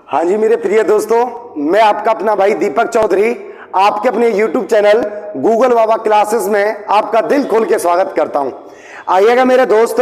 हाँ जी मेरे प्रिय दोस्तों, मैं आपका अपना भाई दीपक चौधरी आपके अपने YouTube चैनल गूगल बाबा क्लासेस में आपका दिल खोल के स्वागत करता हूं। आइएगा मेरे दोस्त,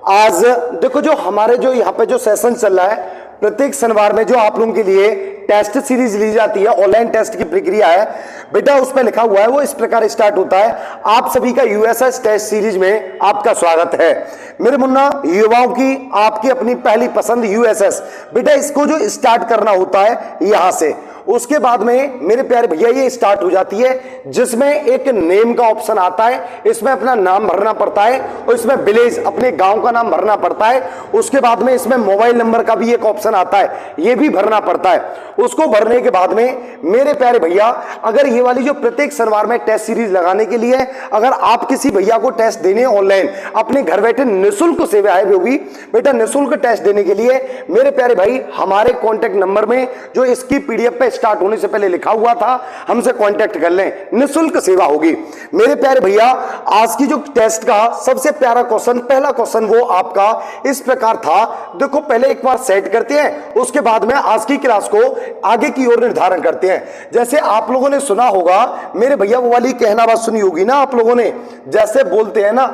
आज देखो जो हमारे जो यहाँ पे जो सेशन चल रहा है, प्रत्येक शनिवार में जो आप लोगों के लिए टेस्ट सीरीज ली जाती है, ऑनलाइन टेस्ट की प्रक्रिया है बेटा, उस पर लिखा हुआ है वो इस प्रकार स्टार्ट होता है। आप सभी का यूएसएस टेस्ट सीरीज में आपका स्वागत है। मेरे मुन्ना युवाओं की आपकी अपनी पहली पसंद यूएसएस बेटा, इसको जो स्टार्ट करना होता है यहां से, उसके बाद में मेरे प्यारे भैया ये स्टार्ट हो जाती है जिसमें एक नेम का ऑप्शन आता है, इसमें अपना नाम भरना पड़ता है और इसमें विलेज अपने गांव का नाम भरना पड़ता है। उसके बाद में इसमें मोबाइल नंबर का भी एक ऑप्शन आता है, ये भी भरना पड़ता है। उसको भरने के बाद में मेरे प्यारे भैया, अगर ये वाली जो प्रत्येक शनिवार में टेस्ट सीरीज लगाने के लिए अगर आप किसी भैया को टेस्ट देने ऑनलाइन अपने घर बैठे निःशुल्क सेवा है, वो भी बेटा निःशुल्क टेस्ट देने के लिए मेरे प्यारे भाई हमारे कॉन्टेक्ट नंबर में जो इसकी पीडीएफ पे स्टार्ट होने से पहले लिखा हुआ था, हमसे कांटेक्ट कर लें, निःशुल्क सेवा होगी। मेरे प्यारे भैया आज की जो टेस्ट का सबसे प्यारा क्वेश्चन, पहला क्वेश्चन वो आपका इस प्रकार था। देखो पहले एक बार सेट करते हैं, उसके बाद में आज की क्लास को आगे की ओर निर्धारण करते हैं। जैसे आप लोगों ने सुना होगा मेरे भैया, वो वाली कहना बात सुनी होगी ना आप लोगों ने, जैसे बोलते हैं ना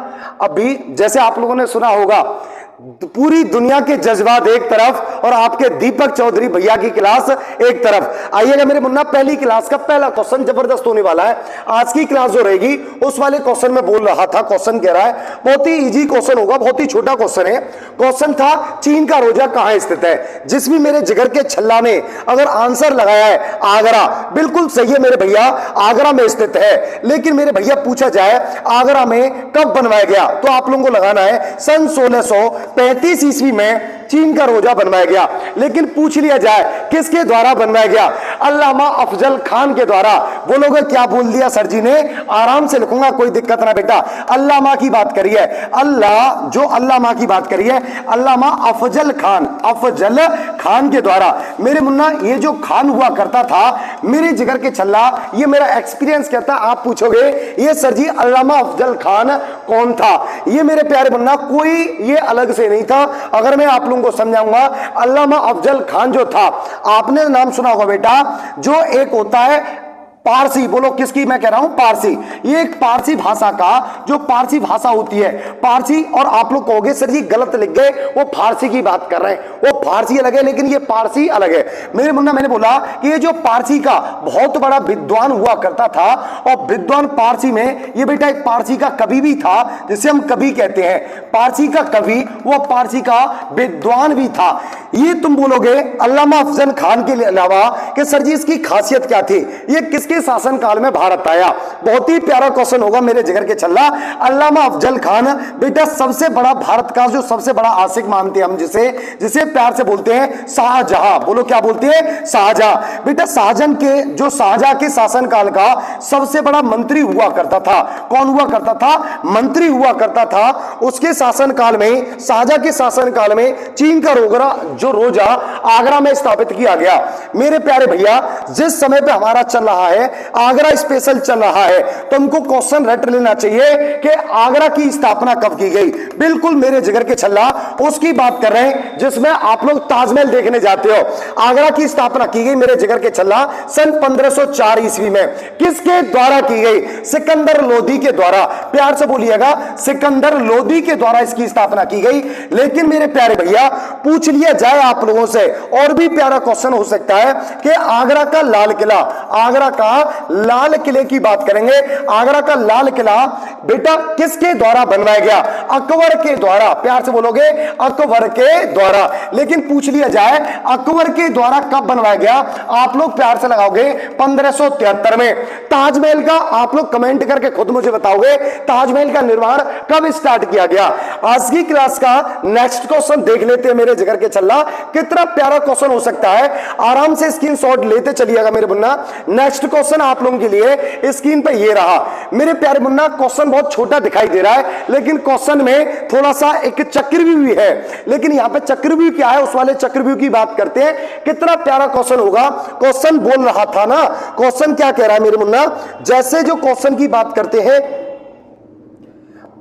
अभी, जैसे आप लोगों ने सुना होगा पूरी दुनिया के जज्बात एक तरफ और आपके दीपक चौधरी भैया की क्लास एक तरफ। आइएगा मेरे मुन्ना, पहली क्लास का पहला क्वेश्चन जबरदस्त होने वाला है। आज की क्लास जो रहेगी उस वाले क्वेश्चन में बोल रहा था, क्वेश्चन कह रहा है बहुत ही इजी क्वेश्चन होगा, बहुत ही छोटा क्वेश्चन है। क्वेश्चन था चीन का रोजा कहां स्थित है। जिस भी मेरे जिगर के छल्ला ने अगर आंसर लगाया है आगरा, बिल्कुल सही है मेरे भैया, आगरा में स्थित है। लेकिन मेरे भैया पूछा जाए आगरा में कब बनवाया गया, तो आप लोगों को लगाना है सन 1635 ईस्वी में चीन का रोजा बनवाया गया। लेकिन पूछ लिया जाए किसके द्वारा बनवाया गया, अल्लामा अफजल खान के द्वारा। बोलोगे क्या बोल दिया सर जी ने, आराम से लिखूंगा, कोई दिक्कत ना बेटा। अल्लामा की बात करिए, अल्लाह जो अल्लामा की बात करिए, अल्लामा अफजल खान के द्वारा। मेरे मुन्ना ये जो खान हुआ करता था मेरे जिगर के छल्ला, ये मेरा एक्सपीरियंस कहता। आप पूछोगे ये सर जी अल्लामा अफजल खान कौन था, ये मेरे प्यारे मुन्ना कोई ये अलग से नहीं था। अगर मैं आप लोगों को समझाऊंगा, अल्लामा अफजल खान जो था, आपने नाम सुना होगा बेटा, जो एक होता है पारसी, बोलो किसकी मैं कह रहा हूं, पारसी। ये एक पारसी भाषा का जो पारसी भाषा होती है, पारसी, और आप लोग कहोगे सर जी गलत लिख गए, वो फारसी की बात कर रहे हैं, वो फारसी अलग है लेकिन ये पारसी अलग है। मेरे मुन्ना मैंने बोला कि ये जो पारसी का बहुत बड़ा विद्वान हुआ करता था, और विद्वान पारसी में ये बेटा एक पारसी का कवि भी था, जिसे हम कवि कहते हैं। पारसी का कवि, वो पारसी का विद्वान भी था। ये तुम बोलोगे अल्लामा अफजल खान के अलावा कि सर जी इसकी खासियत क्या थी, ये किसके शासन काल में भारत आया। बहुत ही प्यारा क्वेश्चन होगा मेरे जिगर के छल्ला। अल्लामा अफजल खान बेटा सबसे बड़ा भारत का जो सबसे बड़ा आशिक मानते हैं हम, जिसे प्यार से बोलते हैं शाहजहां। बोलो क्या बोलते हैं, शाहजहां। बेटा शाहजहां के शासन काल का सबसे बड़ा मंत्री हुआ करता था। कौन हुआ करता था, मंत्री हुआ करता था। उसके शासन काल में, शाहजहां के शासन काल में चीन का रोजा आगरा में स्थापित किया गया। मेरे प्यारे भैया जिस समय पे हमारा चल रहा है आगरा स्पेशल चल रहा है, तो हमको क्वेश्चन रट लेना चाहिए कि आगरा की स्थापना कब की गई। बिल्कुल मेरे जिगर के छल्ला उसकी बात कर रहे हैं जिसमें आप लोग ताजमहल देखने जाते हो। आगरा की स्थापना की गई मेरे जिगर के छल्ला सन 1504 ईस्वी में। किसके द्वारा की गई, सिकंदर लोदी के द्वारा। प्यार से बोलिएगा, सिकंदर लोदी के द्वारा इसकी स्थापना की गई। लेकिन मेरे प्यारे भैया पूछ लिया जाए आप लोगों से, और भी प्यारा क्वेश्चन हो सकता है कि आगरा का लाल किला, आगरा का लाल किले की बात करेंगे। आगरा का लाल किला बेटा किसके द्वारा बनवाया गया, अकबर के द्वारा। प्यार से बोलोगे अकबर के द्वारा। लेकिन पूछ लिया जाए अकबर के द्वारा कब बनवाया गया, आप लोग प्यार से लगाओगे 1573 में। ताजमहल का आप लोग कमेंट करके खुद मुझे बताओगे ताजमहल का निर्माण कब स्टार्ट किया गया। आज की क्लास का नेक्स्ट क्वेश्चन देख लेते हैं मेरे जिगर के छल्ला, कितना प्यारा क्वेश्चन हो सकता है। आराम से स्क्रीनशॉट लेते चलिएगा मेरे मुन्ना। नेक्स्ट क्वेश्चन आप लोगों के लिए स्क्रीन पे ये रहा। मेरे प्यारे मुन्ना क्वेश्चन बहुत छोटा दिखाई दे रहा है, लेकिन क्वेश्चन में थोड़ा सा एक चक्रव्यूह भी है। लेकिन यहां पे चक्रव्यूह क्या है, उस वाले चक्रव्यूह की बात करते हैं। कितना प्यारा क्वेश्चन होगा। क्वेश्चन बोल रहा था ना, क्वेश्चन क्या कह रहा है मेरे मुन्ना, जैसे जो क्वेश्चन की बात करते हैं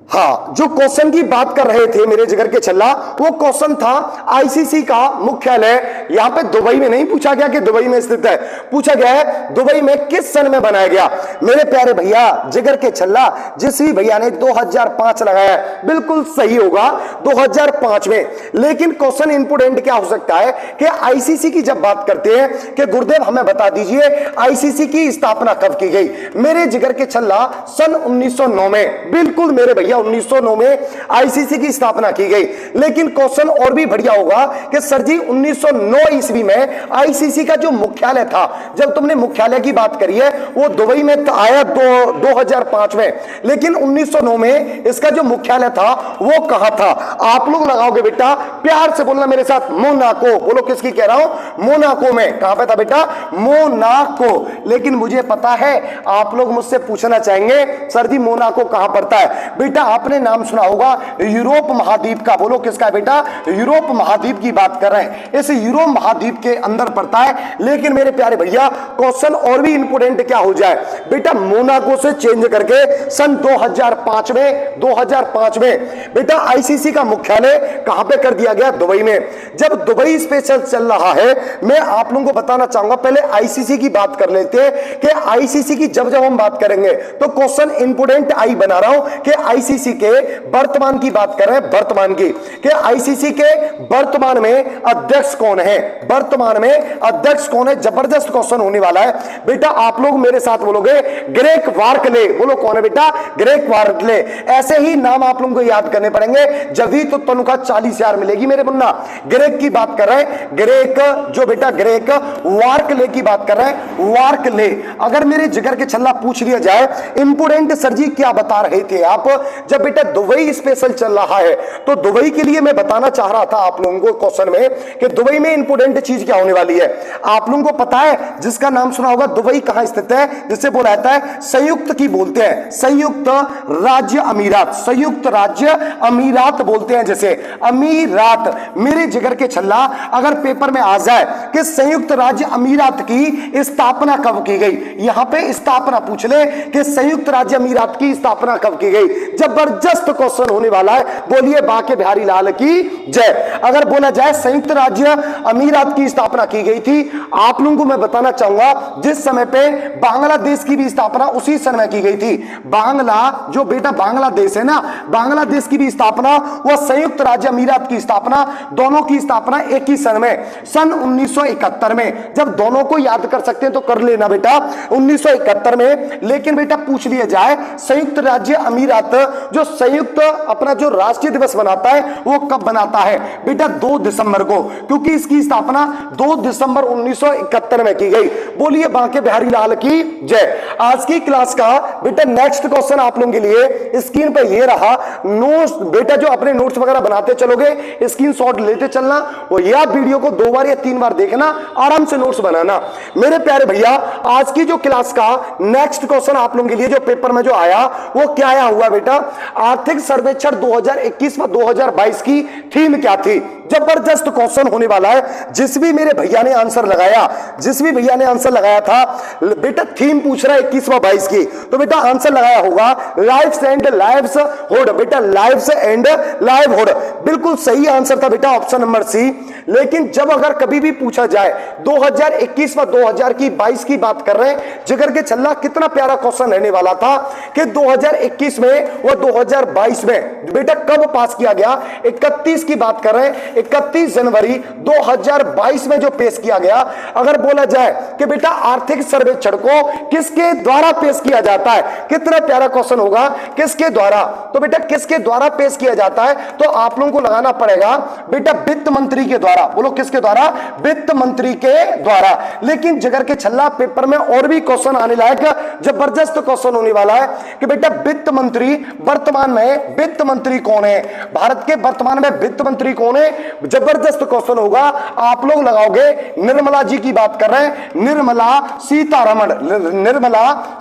हाँ, जो क्वेश्चन की बात कर रहे थे मेरे जिगर के छल्ला, वो क्वेश्चन था आईसीसी का मुख्यालय यहां पे दुबई में नहीं पूछा गया कि दुबई में स्थित है, पूछा गया है दुबई में किस सन में बनाया गया। मेरे प्यारे भैया जिगर के छल्ला, जिस भी भैया ने 2005 लगाया बिल्कुल सही होगा 2005 में। लेकिन क्वेश्चन इंपोर्टेंट क्या हो सकता है कि आईसीसी की जब बात करते हैं कि गुरुदेव हमें बता दीजिए आईसीसी की स्थापना कब की गई। मेरे जिगर के छल्ला सन 1909 में, बिल्कुल मेरे भैया 1909 में आईसीसी की स्थापना की गई। लेकिन क्वेश्चन और भी बढ़िया होगा कि सर जी 1909 ईस्वी में आईसीसी का जो मुख्यालय था, जब तुमने मुख्यालय की बात करी है वो दुबई में आया 2005 में, लेकिन 1909 में इसका जो मुख्यालय था वो कहां था। आप लोग लगाओगे बेटा, प्यार से बोलना मेरे साथ, मोनाको। बोलो किसकी कह रहा हूं, मोनाको में। कहां पे था बेटा, मोनाको। लेकिन मुझे पता है आप लोग मुझसे पूछना चाहेंगे सर जी मोनाको कहां पड़ता है। बेटा आपने नाम सुना होगा यूरोप महाद्वीप का। बोलो किसका बेटा, यूरोप महाद्वीप की बात कर रहे हैं। इस यूरोप महाद्वीप के अंदर पड़ता है। लेकिन मेरे प्यारे भैया क्वेश्चन और भी इंपोर्टेंट क्या हो जाए बेटा, मोनाको से चेंज करके सन 2005 में बेटा आईसीसी का मुख्यालय कहां पे कर दिया गया, दुबई में। जब दुबई स्पेशल चल रहा है, मैं आप लोगों को बताना चाहूंगा, पहले आईसीसी की बात कर लेते हैं कि आईसीसी की जब हम बात करेंगे तो क्वेश्चन इंपोर्टेंट आई बना रहा हूं कि आईसीसी के वर्तमान की बात कर रहे हैं, वर्तमान की, कि आईसीसी के वर्तमान में अध्यक्ष कौन है, वर्तमान में अध्यक्ष कौन है। जबरदस्त क्वेश्चन होने वाला है बेटा। आप लोग मेरे साथ बोलोगे ग्रेग बार्कले। बोलो कौन है बेटा, ग्रेग बार्कले। ऐसे ही नाम आप लोगों को याद करने पड़ेंगे, जब तो तनख्वाह 40,000 मिलेगी मेरे मुन्ना। ग्रेग की बात कर रहे हैं, ग्रेग जो बेटा ग्रेग वार्कले की बात कर रहे हैं, वार्कले। अगर मेरे जिगर के छल्ला पूछ लिया जाए इंपोर्टेंट सर जी क्या बता रहे थे आप, जब बेटा दुबई स्पेशल चल रहा है तो दुबई के लिए मैं बताना चाह रहा था आप लोगों को क्वेश्चन में कि दुबई में इंपोर्टेंट चीज क्या होने वाली है। आप लोगों को पता है जिसका नाम सुना होगा, दुबई कहां स्थित है, जिसे बोला जाता है संयुक्त की बोलते हैं, संयुक्त राज्य अमीरात, संयुक्त राज्य अमीरात बोलते हैं जैसे अमीरात। मेरे जिगर के छल्ला अगर पेपर में आ जाए कि संयुक्त राज्य अमीरात की स्थापना कब की गई, यहां पे स्थापना पूछ ले कि संयुक्त राज्य अमीरात की स्थापना कब की गई, जबरदस्त क्वेश्चन होने वाला है। बोलिए बाके बिहारी लाल की जय। अगर बोला जाए संयुक्त राज्य अमीरात की स्थापना की गई थी, आप लोगों को मैं बताना चाहूंगा जिस समय पे बांग्लादेश की भी स्थापना उसी सन में की गई थी। बांग्ला जो बेटा बांग्लादेश है ना, बांग्लादेश की भी स्थापना वह संयुक्त राज्य अमीरात की स्थापना, दोनों की स्थापना एक ही सन में, सन 1971 में। जब दोनों को याद कर सकते हैं तो कर लेना बेटा 1971 में। लेकिन बेटा पूछ लिया जाए संयुक्त राज्य अमीरात जो संयुक्त अपना जो राष्ट्रीय दिवस बनाता है वो कब बनाता है बेटा, 2 दिसंबर को, क्योंकि इसकी स्थापना 2 दिसंबर 1971 में की गई। बोलिए बांके बिहारी लाल की जय। आज की क्लास का बेटा नेक्स्ट क्वेश्चन आप लोगों के लिए स्क्रीन पे ये रहा। नोट्स बेटा जो अपने नोट्स वगैरह बनाते चलोगे, स्क्रीनशॉट लेते चलना, और या वीडियो को 2 बार या 3 बार देखना, आराम से नोट्स बनाना। मेरे प्यारे भैया आज की जो क्लास का नेक्स्ट क्वेश्चन आप लोगों के लिए जो पेपर में जो आया वो क्या आया हुआ बेटा, आर्थिक सर्वेक्षण 2021 व 2022 की थीम क्या थी। जबरदस्त क्वेश्चन होने वाला है। जिस भी मेरे भैया ने आंसर लगाया, जिस भी भैया ने आंसर लगाया था बेटा, थीम पूछ रहा है 21 व 22 की, तो बेटा आंसर लगाया होगा लाइफ्स एंड लाइव्सहुड। बेटा लाइव्स एंड लाइवहुड बिल्कुल सही आंसर था बेटा, ऑप्शन नंबर सी। लेकिन जब अगर कभी भी पूछा जाए 2021 व 2022 की बात कर रहे हैं, जिगर के छल्ला कितना प्यारा क्वेश्चन रहने वाला था कि 2021 में व 2022 में बेटा कब पास किया गया। 31 की बात कर रहे हैं, 31 जनवरी 2022 में जो पेश किया गया। अगर बोला जाए कि बेटा आर्थिक सर्वेक्षण को किसके द्वारा पेश किया जाता है, कितना प्यारा क्वेश्चन होगा, किसके द्वारा। तो बेटा किसके द्वारा पेश किया जाता है, तो आप लोगों को लगाना पड़ेगा बेटा वित्त मंत्री के द्वारा। बोलो किसके द्वारा, वित्त मंत्री के द्वारा। लेकिन जिगर के छल्ला पेपर में और भी क्वेश्चन आने लायक जबरदस्त क्वेश्चन होने वाला है कि बेटा वित्त मंत्री वर्तमान में वित्त मंत्री कौन है, भारत के वर्तमान में वित्त मंत्री कौन है, जबरदस्त क्वेश्चन होगा। आप लोग लगाओगे निर्मला जी की बात कर रहे हैं, निर्मला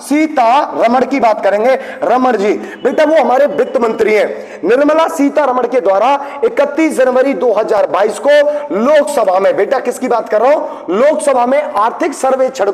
सीतारमण की बात करेंगे। रमण जी बेटा वो हमारे वित्त मंत्री हैं। निर्मला सीतारमण के द्वारा 31 जनवरी 2022 को लोकसभा में, बेटा किसकी बात कर रहा हूं, लोकसभा में आर्थिक सर्वेक्षण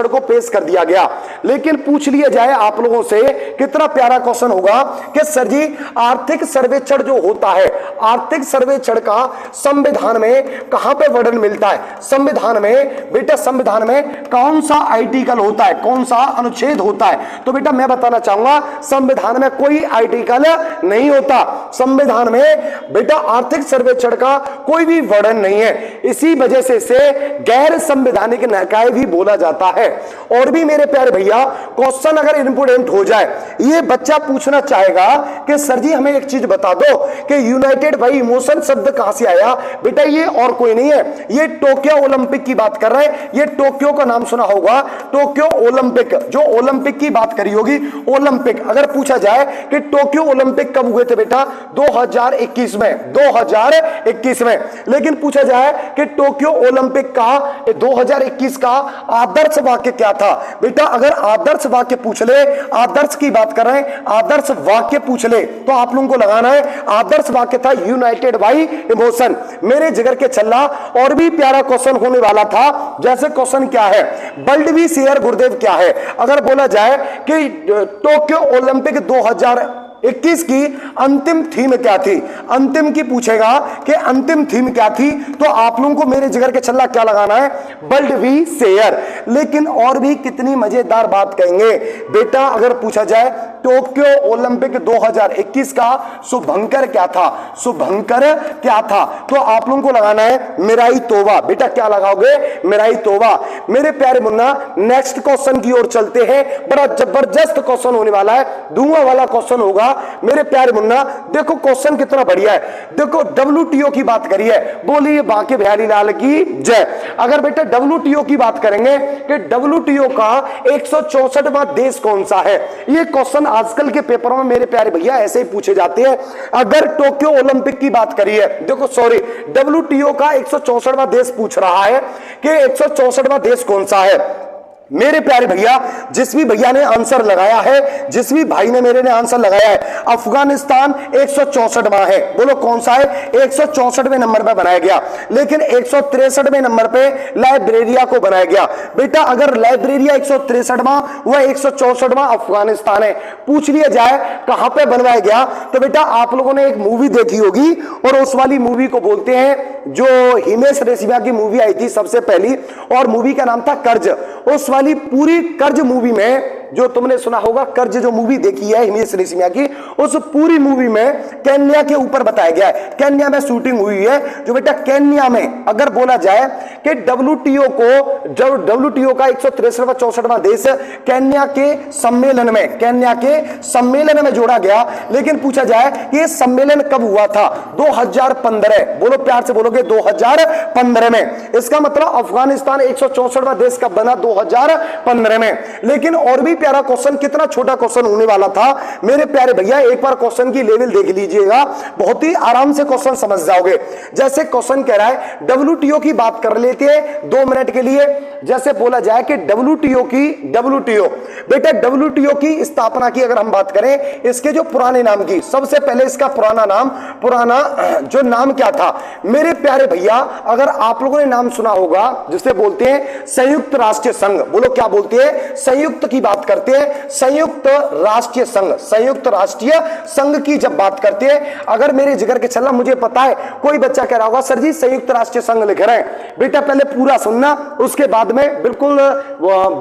को पेश कर दिया गया। लेकिन पूछ लिया जाए आप लोगों से, कितना प्यारा क्वेश्चन होगा कि सर जी आर्थिक सर्वेक्षण जो होता है, आर्थिक सर्वेक्षण का संविधान में कहां पे वर्णन मिलता है? संविधान में बेटा, संविधान में कौन सा आर्टिकल होता है, कौन सा अनुच्छेद होता है? तो बेटा मैं बताना चाहूंगा संविधान में कोई आर्टिकल नहीं होता। संविधान में बेटा आर्थिक सर्वेक्षण का कोई भी वर्णन नहीं है। इसी वजह से इसे गैर संवैधानिक निकाय भी बोला जाता है। और भी मेरे प्यारे भैया क्वेश्चन अगर इंपोर्टेंट हो जाए, ये बच्चा पूछना चाहेगा कि सर जी हमें एक चीज बता दो कि यूनाइटेड बाय इमोशन शब्द कहां से आया? बेटा ये और कोई नहीं है, ये टोक्यो ओलंपिक की बात कर रहे हैं। ये टोक्यो का नाम सुना होगा, टोक्यो ओलंपिक, जो ओलंपिक की बात करी होगी ओलंपिक। अगर पूछा जाए कि टोक्यो ओलंपिक कब हुए थे बेटा? 2021 में, 2021 में। लेकिन पूछा जाए कि टोक्यो ओलंपिक का 2021 का आदर्श वाक्य क्या था? बेटा अगर आदर्श वाक्य पूछ ले, आदर्श की बात कर रहे हैं, आदर्श वाक्य पूछ ले तो आप लोगों को लगाना है आदर्श वाक्य था यूनाइटेड बाय इमोशन। मेरे जिगर के छल्ला और भी प्यारा क्वेश्चन होने वाला था। जैसे क्वेश्चन क्या है, वर्ल्ड वी शेयर गुरुदेव क्या है? अगर बोला जाए कि टोक्यो ओलंपिक 2021 की अंतिम थीम क्या थी? अंतिम की पूछेगा कि अंतिम थीम क्या थी, तो आप लोगों को मेरे जिगर के छल्ला क्या लगाना है? World we share. लेकिन और भी कितनी मजेदार बात कहेंगे बेटा, अगर पूछा जाए टोक्यो ओलंपिक 2021 का शुभंकर क्या था? शुभंकर क्या था? तो आप लोगों को लगाना है मिराई तोबा। बेटा क्या लगाओगे? मिराई तोबा। मेरे प्यारे मुन्ना नेक्स्ट क्वेश्चन की ओर चलते हैं। बड़ा जबरदस्त क्वेश्चन होने वाला है, धुआं वाला क्वेश्चन होगा मेरे प्यारे मुन्ना। देखो क्वेश्चन कितना बढ़िया है। देखो WTO की बात करिए, बोलिए बांके बिहारी लाल की जय। अगर बेटा WTO की बात करेंगे कि WTO का 164वां देश कौन सा है? ये क्वेश्चन आजकल के पेपरों में मेरे प्यारे भैया ऐसे ही पूछे जाते हैं। अगर टोक्यो ओलंपिक की बात करिए, देखो सॉरी WTO का 164वां देश पूछ रहा है कि 164वां देश कौन सा है? मेरे प्यारे भैया जिस भी भैया ने आंसर लगाया है, जिस भी भाई ने मेरे ने आंसर लगाया है, अफगानिस्तान 164वां है। बोलो कौन सा है? 164वें नंबर पे बनाया गया। लेकिन 163वें नंबर पे लाइब्रेरिया को बनाया गया। बेटा अगर लाइब्रेरिया 163वां, वह 164वां अफगानिस्तान है। पूछ लिया जाए कहां पे बनवाया गया, तो बेटा आप लोगों ने एक मूवी देखी होगी और उस वाली मूवी को बोलते हैं, जो हिमेश रेशमिया की मूवी आई थी सबसे पहली, और मूवी का नाम था कर्ज। उस वाली पूरी कर्ज मूवी में, जो तुमने सुना होगा कर्ज जो मूवी देखी है हिमेश रेशमिया की, उस पूरी मूवी में केन्या के ऊपर बताया गया है। केन्या में शूटिंग हुई है। जो बेटा केन्या में अगर बोला जाए कि WTO को, जब WTO का 163वां 64वां देश केन्या के सम्मेलन में जोड़ा गया। लेकिन पूछा जाए कि ये सम्मेलन कब हुआ था? 2015। बोलो प्यार से बोलोगे 2015 में। इसका मतलब अफगानिस्तान 164वां देश कब बना? 2015 में। लेकिन और भी प्यारा क्वेश्चन, कितना छोटा क्वेश्चन होने वाला था मेरे प्यारे भैया, एक बार क्वेश्चन की लेवल देख लीजिएगा, बहुत ही आराम से क्वेश्चन समझ जाओगे। जैसे क्वेश्चन कह रहा है WTO की बात कर लेते हैं 2 मिनट के लिए। जैसे बोला जाए कि WTO बेटा WTO की स्थापना की अगर हम बात करें, इसके जो पुराने नाम की, सबसे पहले इसका पुराना जो नाम क्या था मेरे प्यारे भैया? अगर आप लोगों ने नाम सुना होगा जिसे बोलते हैं संयुक्त राष्ट्र संघ। बोलो क्या बोलते हैं? संयुक्त की बात करते हैं, संयुक्त राष्ट्रीय संघ। संयुक्त राष्ट्रीय संघ की जब बात करते हैं, अगर मेरे जिगर के छल्ला, मुझे पता है कोई बच्चा कह रहा होगा सर जी संयुक्त राष्ट्रीय संघ लिख रहे हैं। बेटा पहले पूरा सुनना, उसके बाद में बिल्कुल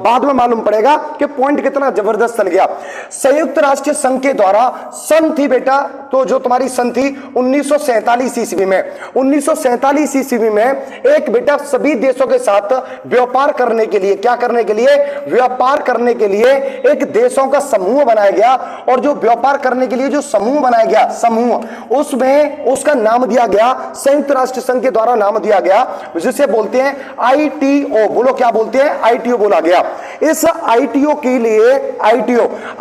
बाद में मालूम पड़ेगा कि पॉइंट कितना जबरदस्त चल गया। संयुक्त राष्ट्रीय संघ के द्वारा सन थी बेटा, तो जो तुम्हारी सन थी 1947 ईस्वी में। 1947 ईस्वी में एक बेटा सभी देशों के साथ व्यापार करने के लिए, क्या करने के लिए? व्यापार करने के लिए एक देशों का समूह बनाया गया, और जो व्यापार करने के लिए जो समूह बनाया गया, समूह, उसमें उसका नाम दिया गया, संयुक्त राष्ट्र संघ के द्वारा नाम दिया गया, जिसे बोलते हैं आईटीओ। बोलो क्या बोलते हैं? आईटीओ बोला गया। इस आईटीओ के लिए,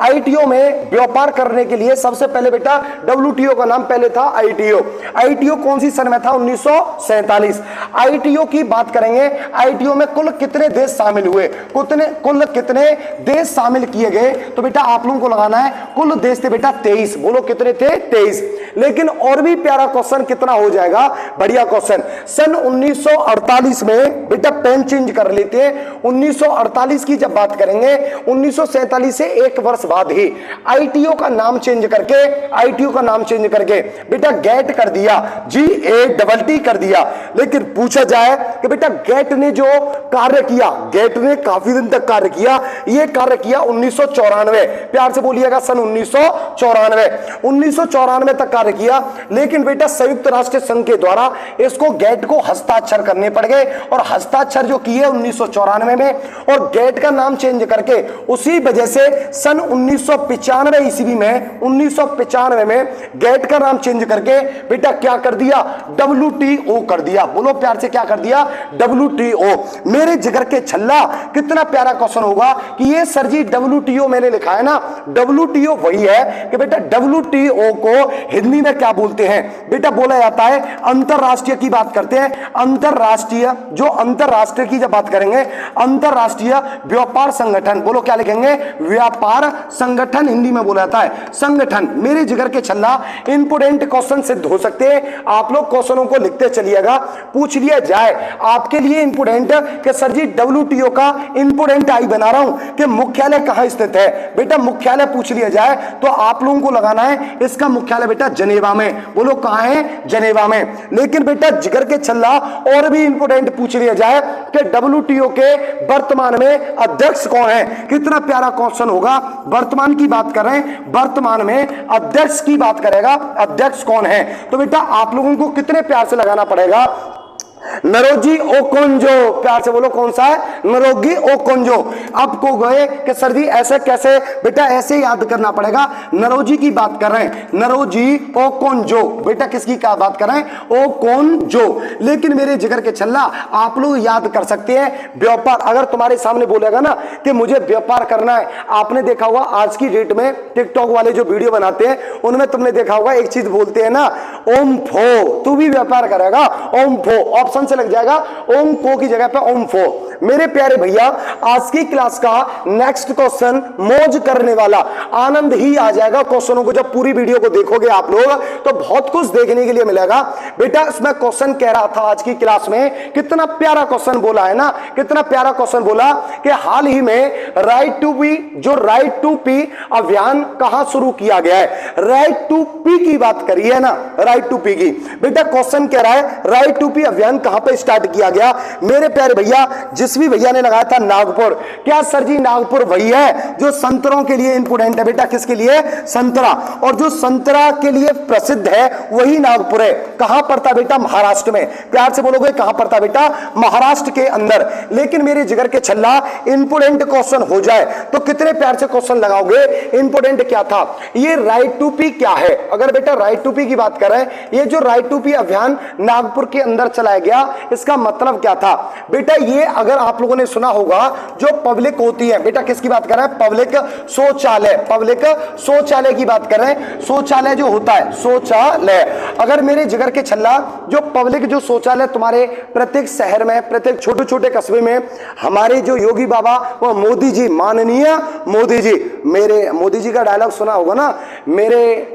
आईटीओ में व्यापार करने के लिए सबसे पहले बेटा डब्ल्यूटीओ का नाम पहले था आईटीओ। आईटीओ कौन सी सन में था? 1947। आईटीओ की बात करेंगे, आईटीओ में कुल कितने देश शामिल हुए, कुल कितने देश शामिल किए गए? तो बेटा आप लोगों को लगाना है, कुल देश थे बेटा 23। बोलो कितने थे? 23। लेकिन और भी प्यारा क्वेश्चन कितना हो जाएगा, बढ़िया क्वेश्चन। सन 1948 में बेटा पेन चेंज कर लेते हैं। 1948 की जब बात करेंगे, 1947 से एक वर्ष बाद ही आईटीओ का नाम चेंज करके बेटा गेट कर दिया, GATT कर दिया। लेकिन पूछा जाए कि बेटा गेट ने जो कार्य किया, गेट ने काफी दिन तक कार्य किया, यह कार्य किया 1994, प्यार से बोलिएगा, सन 1994 तक कार्य किया। लेकिन बेटा संयुक्त राष्ट्र संघ के द्वारा इसको गेट को हस्ताक्षर करने पड़ गए, और हस्ताक्षर जो किए 1994 में, और गेट का नाम चेंज करके उसी वजह से सन 1995 ईस्वी में, 1995 में गेट का नाम चेंज करके बेटा क्या कर दिया? WTO कर दिया। बोलो प्यार से क्या कर दिया? WTO। मेरे जिगर के छल्ला, कितना प्यारा क्वेश्चन होगा कि ये सर जी WTO मैंने लिखा है ना, WTO वही है कि बेटा WTO को हिंदी में क्या बोलते हैं? बेटा बोला जाता है अंतरराष्ट्रीय की बात करते हैं, अंतरराष्ट्रीय, जो अंतरराष्ट्रीय की जब बात करेंगे, अंतरराष्ट्रीय व्यापार संगठन। बोलो क्या लिखेंगे? व्यापार संगठन, हिंदी में बोला जाता है संगठन। मेरे जिगर के छल्ला इंपोर्टेंट क्वेश्चन सिद्ध हो सकते हैं, आप लोग क्वेश्चनों को लिखते चलिएगा। पूछ लिया जाए आपके लिए इंपोर्टेंट कि सर जी WTO का इंपोर्टेंट आई बना रहा हूं कि मुख्यालय कहां स्थित है। बेटा मुख्यालय पूछ लिया जाए तो आप लोगों को लगाना है इसका मुख्यालय बेटा जनेवा में। बोलो कहां है? जनेवा में। लेकिन बेटा जिगर के छल्ला और भी इंपोर्टेंट पूछ लिया जाए कि WTO के वर्तमान में अध्यक्ष कौन है। कितना प्यारा क्वेश्चन होगा। वर्तमान की बात कर रहे हैं, वर्तमान में अध्यक्ष की बात करेगा, अध्यक्ष कौन है? तो बेटा आप लोगों को कितने प्यार से लगाना पड़ेगा? नरोजी ओकोंजो। प्यार से बोलो कौन सा है? नरोजी ओकोंजो। आपको गए कि सर जी ऐसे कैसे? बेटा ऐसे याद करना पड़ेगा। नरोजी की बात कर रहे हैं, नरोजी ओकोंजो। बेटा किसकी क्या बात कर रहे हैं? ओकोंजो। लेकिन मेरे जिगर के छल्ला आप लोग याद कर सकते हैं व्यापार। अगर तुम्हारे सामने बोलेगा ना कि मुझे व्यापार करना है, आपने देखा होगा आज की डेट में टिकटॉक वाले जो वीडियो बनाते हैं उनमें तुमने देखा होगा एक चीज बोलते हैं ना, ओम फो। तू भी व्यापार करेगा, ओम फो ऑप्शन से लग जाएगा, ओम फो की जगह पे ओम फो। मेरे प्यारे भैया आज की क्लास का नेक्स्ट क्वेश्चन मौज करने वाला, आनंद ही आ जाएगा क्वेश्चनों को। जब पूरी वीडियो को देखोगे आप लोग तो बहुत कुछ देखने के लिए मिलेगा। बेटा इसमें क्वेश्चन कह रहा था आज की क्लास में, कितना प्यारा क्वेश्चन बोला है ना, कितना प्यारा क्वेश्चन बोला कि हाल ही में राइट टू बी, जो राइट टू पी अभियान कहां शुरू किया गया है। राइट टू पी की बात करी है ना, राइट टू पी की। बेटा क्वेश्चन कह रहा है राइट टू पी अभियान कहां पे स्टार्ट किया गया। मेरे प्यारे भैया जिस भी भैया ने लगाया था नागपुर। क्या सर जी नागपुर वही है जो संतरों के लिए इंपोर्टेंट है? बेटा किसके लिए? संतरा। और जो संतरा के लिए प्रसिद्ध है वही नागपुर है। कहां पर था बेटा? महाराष्ट्र में। प्यार से बोलोगे कहां पर था बेटा? महाराष्ट्र के अंदर। लेकिन मेरे जिगर के छल्ला इंपोर्टेंट क्वेश्चन हो जाए तो कितने प्यार से क्वेश्चन लगाओगे? इंपोर्टेंट क्या था? ये राइट टू पी क्या है? अगर बेटा राइट टू पी की बात करें, ये जो राइट टू पी अभियान नागपुर के अंदर चलाया गया, इसका मतलब क्या था? बेटा ये अगर आप लोगों ने सुना होगा जो पब्लिक होती है, बेटा किसकी बात कर रहे हैं? पब्लिक शौचालय। पब्लिक शौचालय की बात कर रहे हैं। शौचालय जो होता है, शौचालय। अगर मेरे जिगर के छल्ला जो पब्लिक जो शौचालय तुम्हारे प्रत्येक शहर में, प्रत्येक छोटे छोटे कस्बे में, हमारे जो योगी बाबा वो मोदी जी, माननीय मोदी जी, मेरे मोदी जी का डायलॉग सुना होगा ना, मेरे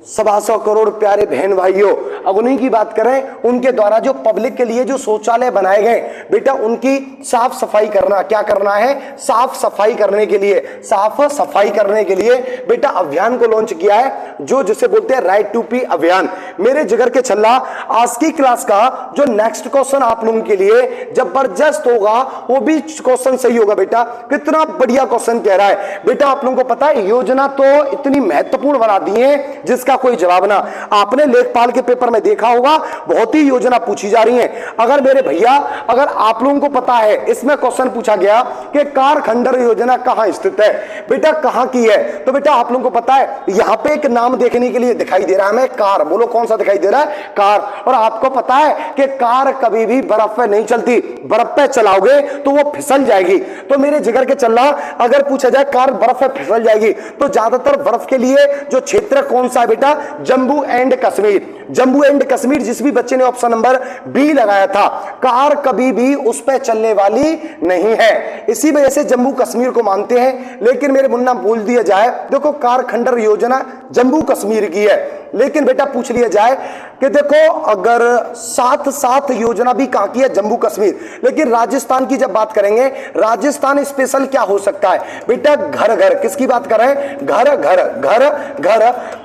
125 करोड़ प्यारे बहन भाइयों, अब उन्हीं की बात करें। उनके द्वारा जो पब्लिक के लिए जो शौचालय बनाए गए, बेटा उनकी साफ सफाई करना, क्या करना है? साफ सफाई करने के लिए, साफ सफाई करने के लिए बेटा अभियान को लॉन्च किया है, जो जिसे बोलते हैं राइट टू पी अभियान। मेरे जिगर के छल्ला, आज की क्लास का जो नेक्स्ट क्वेश्चन आप लोगों के लिए जबरदस्त होगा, वो भी क्वेश्चन सही होगा बेटा। कितना बढ़िया क्वेश्चन कह रहा है बेटा। आप लोगों को पता है योजना तो इतनी महत्वपूर्ण बना दी है जिसका कोई जवाब ना। आपने लेखपाल के पेपर में देखा होगा, बहुत ही योजना पूछी जा रही है। अगर मेरे भैया, अगर आप लोगों को पता है, इसमें क्वेश्चन पूछा गया कि कार खंडर योजना कहां स्थित है, बेटा कहां की है, तो बेटा आप लोगों को पता है यहां पे एक नाम देखने के लिए दिखाई दे रहा है हमें, कार। बोलो कौन सा दिखाई दे रहा है? कार। और आपको पता है कि कार कभी भी बर्फ पे नहीं चलती, बर्फ पे चलाओगे तो वो फिसल जाएगी। तो मेरे जिगर के चल्ला, अगर पूछा जाए कार बर्फ पे फिसल जाएगी तो ज्यादातर बर्फ के लिए जो क्षेत्र कौन सा है बेटा? जम्मू एंड कश्मीर। जम्मू एंड कश्मीर। जिस भी बच्चे ने ऑप्शन नंबर बी लगाया था, कार कभी भी उस पे चलने वाली नहीं है, इसी वजह से जम्मू कश्मीर को मानते हैं। लेकिन मेरे मुन्ना बोल दिया जाए, देखो कार खंडर योजना जम्मू कश्मीर की है, लेकिन बेटा पूछ लिया जाए कि देखो अगर साथ साथ योजना भी कहां की है? जम्मू कश्मीर। लेकिन राजस्थान की जब बात करेंगे, राजस्थान स्पेशल क्या हो सकता है बेटा? घर घर। किसकी बात कर रहे हैं? घर घर घर घर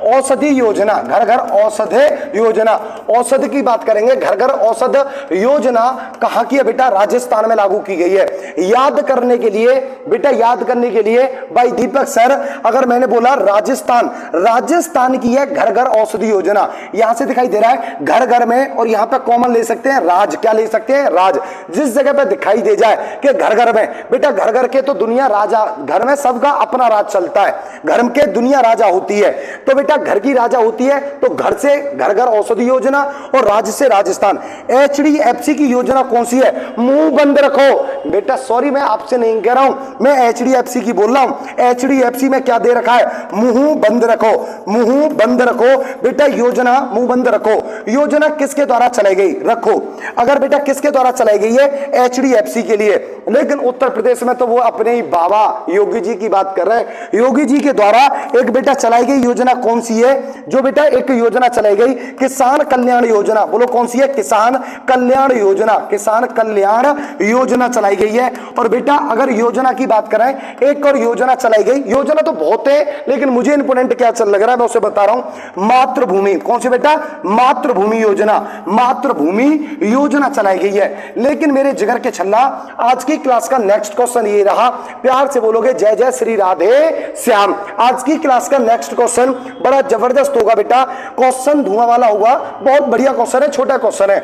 औषधि योजना, घर घर औषधि योजना, औषध की बात करेंगे। घर घर औषध योजना कहां की है बेटा? राजस्थान में लागू की गई है। याद करने के लिए बेटा, याद करने के लिए भाई दीपक सर, अगर मैंने बोला राजस्थान, राजस्थान की है घर घर औषधि योजना। यहां से दिखाई दे रहा है घर घर में, और यहां पे कॉमन ले सकते हैं राज। क्या ले सकते हैं? राज। जिस जगह पे दिखाई दे जाए कि घर घर में, बेटा घर घर के तो दुनिया राजा, घर में सबका अपना राज चलता है, घर के दुनिया राजा होती है, तो बेटा घर की राजा होती है, तो घर से घर घर औषधि योजना और राज्य से राजस्थान। HDFC की योजना कौन सी है? मुंह बंद रखो बेटा, सॉरी मैं आपसे नहीं कह रहा हूं, मैं HDFC की बोल रहा हूं। HDFC में क्या दे रखा है? मुंह बंद रखो, मुंह बंद रखो बेटा, योजना मुंह बंद रखो। योजना किसके द्वारा चलाई गई? रखो। अगर बेटा किसके द्वारा चलाई गई है? HDFC के लिए। लेकिन उत्तर प्रदेश में तो वो अपने ही बाबा योगी जी की बात कर रहे हैं। योगी जी के द्वारा एक बेटा चलाई गई योजना कौन सी है? जो बेटा एक योजना चलाई गई किसान कल्याण योजना। बोलो कौन सी है? किसान कल्याण योजना। किसान कल्याण योजना चलाई गई है। और बेटा अगर योजना की बात करें, एक और योजना चलाई गई, योजना तो बहुत है लेकिन मुझे इंपोर्टेंट क्या चल लग रहा है मैं उसे बता रहा हूं, मातृभूमि। कौन सी बेटा? मातृभूमि योजना। मातृभूमि योजना चलाई गई है। लेकिन मेरे जिगर के छल्ला, आज की क्लास का नेक्स्ट क्वेश्चन ये रहा, प्यार से बोलोगे जय जय श्री राधे श्याम। आज की क्लास का नेक्स्ट क्वेश्चन बड़ा जबरदस्त होगा बेटा, क्वेश्चन धुआं वाला होगा, बहुत बढ़िया क्वेश्चन है, छोटा क्वेश्चन है।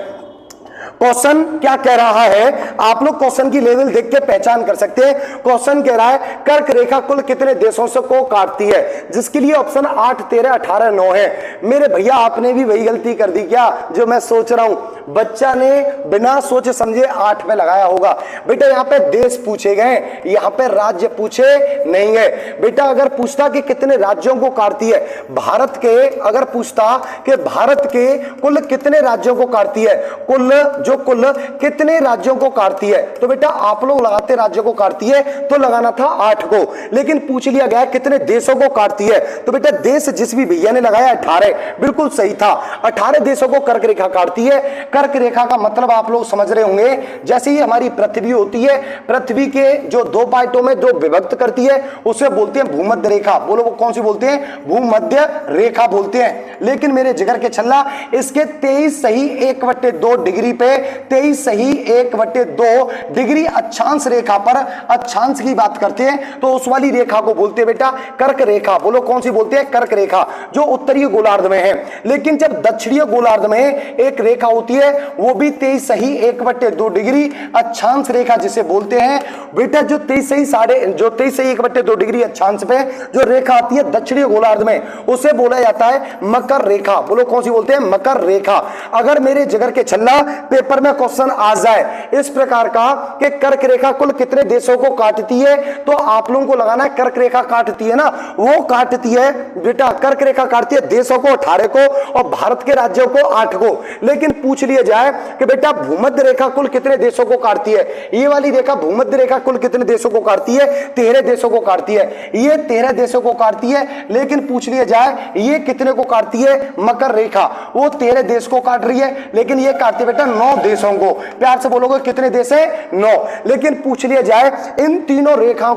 क्वेश्चन क्या कह रहा है, आप लोग क्वेश्चन की लेवल देख के पहचान कर सकते हैं। क्वेश्चन कह रहा है कर्क रेखा कुल कितने देशों से को काटती है, जिसके लिए ऑप्शन 8, 13, 18, 9 है। मेरे भैया आपने भी वही गलती कर दी क्या जो मैं सोच रहा हूं? बच्चा ने बिना सोचे समझे 8 में लगाया होगा। बेटा यहाँ पे देश पूछे गए, यहाँ पे राज्य पूछे नहीं है। बेटा अगर पूछता कि कितने राज्यों को काटती है भारत के, अगर पूछता कि भारत के कुल कितने राज्यों को काटती है, कुल जो कुल कितने राज्यों को काटती है, तो बेटा आप लोग लगाते राज्यों को काटती है तो लगाना था 8 को। लेकिन पूछ लिया गया कितने देशों को काटती है, तो बेटा देश जिस भी भैया ने लगाया 18, बिल्कुल सही था। 18 देशों को कर्क रेखा काटती है। कर्क रेखा का मतलब आप लोग समझ रहे होंगे, जैसे ही हमारी पृथ्वी होती है, पृथ्वी के जो दो पार्टों में जो विभक्त करती है उसे बोलते हैं भूमध्य रेखा। बोलो वो कौन सी बोलते हैं? भूमध्य रेखा बोलते हैं। लेकिन मेरे जिगर के छल्ला, इसके 23 सही 1/2 डिग्री पे, 23 सही 1/2 डिग्री अक्षांश रेखा पर, अक्षांश की बात करते हैं तो उस वाली रेखा को बोलते हैं बेटा कर्क रेखा। बोलो कौन सी बोलते हैं? कर्क रेखा, जो उत्तरीय गोलार्ध में है। लेकिन जब दक्षिणीय गोलार्ध में एक रेखा होती है वो भी 23 सही 1/2 डिग्री अक्षांश रेखा जिसे बोलते हैं बेटा, जो 23 सही 1/2 डिग्री अक्षांश पे जो रेखा आती है दक्षिणीय गोलार्ध में, उसे बोला जाता है मकर रेखा। बोलो कौन सी बोलते हैं? मकर रेखा। अगर मेरे जिगर के छल्ला पेपर में क्वेश्चन आ जाए इस प्रकार का कि कर्क रेखा कुल कितने देशों को काटती है, तो आप लोगों को लगाना है कर्क रेखा काटती है ना, वो काटती है बेटा, कर्क रेखा काटती है देशों को 18 को और भारत के राज्यों को 8 को। लेकिन पूछ लिया जाए कि बेटा भूमध्य रेखा कुल कितने देशों को काटती है, ये वाली रेखा भूमध्य रेखा कुल कितने देशों को काटती है? 13 देशों को काटती है। ये 13 देशों को काटती है। लेकिन पूछ लिया जाए ये कितने को काटती है? मकर रेखा वो 13 देश को काट रही है, लेकिन ये काटती है बेटा 9 देशों को। प्यार से बोलोगे कितने देश है? 9। लेकिन पूछ लिया जाए इन तीनों रेखाओं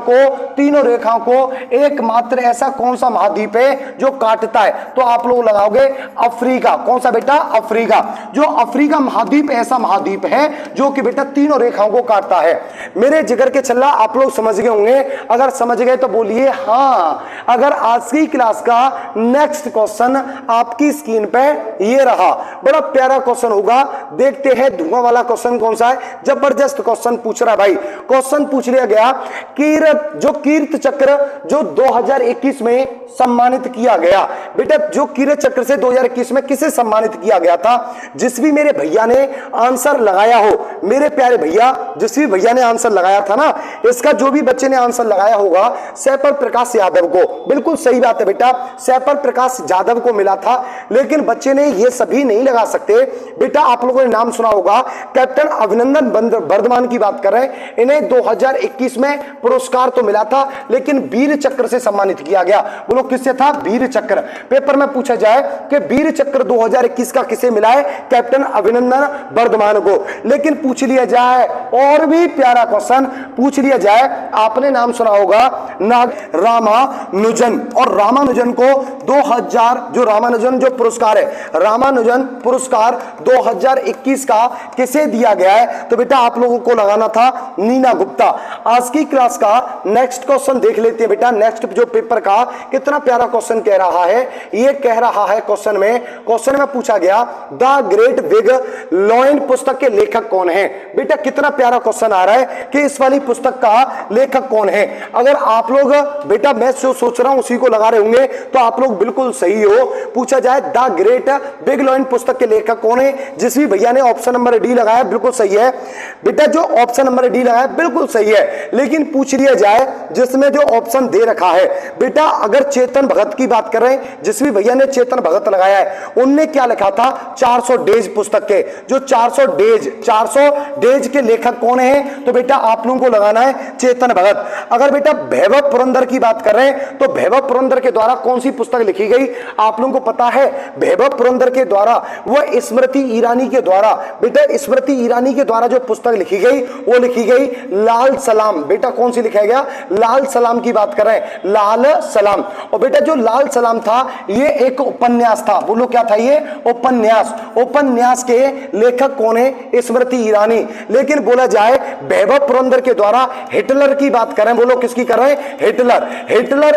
को एकमात्र ऐसा कौन सा महाद्वीप है जो काटता है, तो आप लोग लगाओगे अफ्रीका। कौन सा बेटा? अफ्रीका। जो अफ्रीका महाद्वीप ऐसा महाद्वीप है जो कि बेटा तीनों रेखाओं को काटता है। मेरे जिगर के छल्ला आप लोग समझ गए होंगे, अगर समझ गए तो बोलिए हाँ। अगर आज की क्लास का नेक्स्ट क्वेश्चन आपकी स्क्रीन पे ये रहा, बड़ा प्यारा क्वेश्चन होगा। देखते हैं धुआं वाला क्वेश्चन कौन सा है। जबरदस्त क्वेश्चन पूछ रहा भाई। क्वेश्चन पूछ लिया गया कीर्त चक्र जो 2021 में सम्मानित किया गया। बेटा जो कीर्त चक्र से 2021 में किसे सम्मानित किया गया था? जिस भी मेरे भैया ने आंसर लगाया हो, मेरे प्यारे भैया, जिस भी भैया ने आंसर लगाया था ना, इसका जो भी बच्चे ने आंसर लगाया होगा सैफर प्रकाश यादव को। बिल्कुल सही बात है बेटा, सैफर प्रकाश यादव को मिला था। लेकिन बच्चे ने ये सभी नहीं लगा सकते। बेटा आप लोगों ने नाम सुना होगा, कैप्टन अभिनंदन वर्धमान की बात कर रहे हैं। इन्हें 2021 में पुरस्कार तो मिला था, लेकिन वीर चक्र से सम्मानित किया गया। बोलो किससे था? वीर चक्र। पेपर में पूछा जाए कि वीर चक्र 2021 का किसे मिला है? कैप्टन अभिनंदन वर्धमान को। लेकिन पूछ लिया जाए और भी प्यारा क्वेश्चन पूछ लिया जाए, आपने नाम सुना होगा रामानुजन, और रामानुजन को 2000 जो रामानुजन जो पुरस्कार है, रामानुजन पुरस्कार 2021 का किसे दिया गया है? तो बेटा आप लोगों को लगाना था नीना गुप्ता। आज की क्लास का नेक्स्ट क्वेश्चन देख लेते हैं बेटा। नेक्स्ट जो पेपर का कितना प्यारा क्वेश्चन कह रहा है, ये कह रहा है क्वेश्चन में पूछा गया द ग्रेट बिग लॉयन पुस्तक के लेखक कौन है? बेटा कितना प्यारा क्वेश्चन आ रहा है कि इस वाली पुस्तक का लेखक कौन है। अगर आप लोग बेटा मैं जो सोच रहा हूं उसी को लगा रहे होंगे तो आप लोग बिल्कुल सही हो। पूछा जाए द ग्रेट बिग लॉयन पुस्तक के लेखक कौन है? जिस भी भैया ने ऑप्शन नंबर डी लगाया बिल्कुल सही है बेटा, जो ऑप्शन नंबर डी लगाया बिल्कुल सही है। लेकिन पूछ लिया जाए जिसमें जो ऑप्शन दे रखा है बेटा, अगर चेतन भगत की बात कर रहे हैं, जिस भी भैया ने चेतन भगत लगाया है उनने क्या लिखा था? 400 डेज पुस्तक के जो 400 डेज के लेखक कौन है? तो बेटा आप लोगों को लगाना है चेतन भगत। अगर बेटा वैभव पुरंदर की बात कर रहे हैं तो वैभव पुरंदर के द्वारा कौन सी पुस्तक लिखी गई? आप लोगों को पता है वैभव पुरंदर के द्वारा वह स्मृति ईरानी के द्वारा, बेटा स्मृति ईरानी के द्वारा जो पुस्तक लिखी गई वो लिखी गई लाल सलाम। बेटा कौन सी लिखा गया? लाल सलाम की बात कर रहे हैं, लाल सलाम। और बेटा जो लाल सलाम था ये एक उपन्यास था। बोलो क्या था ये? उपन्यास के लेखक कौन है? स्मृति ईरानी। लेकिन बोला जाए वैभव पुरंदर के द्वारा हिटलर की बात करें, बोलो किसकी कर रहे हैं? हिटलर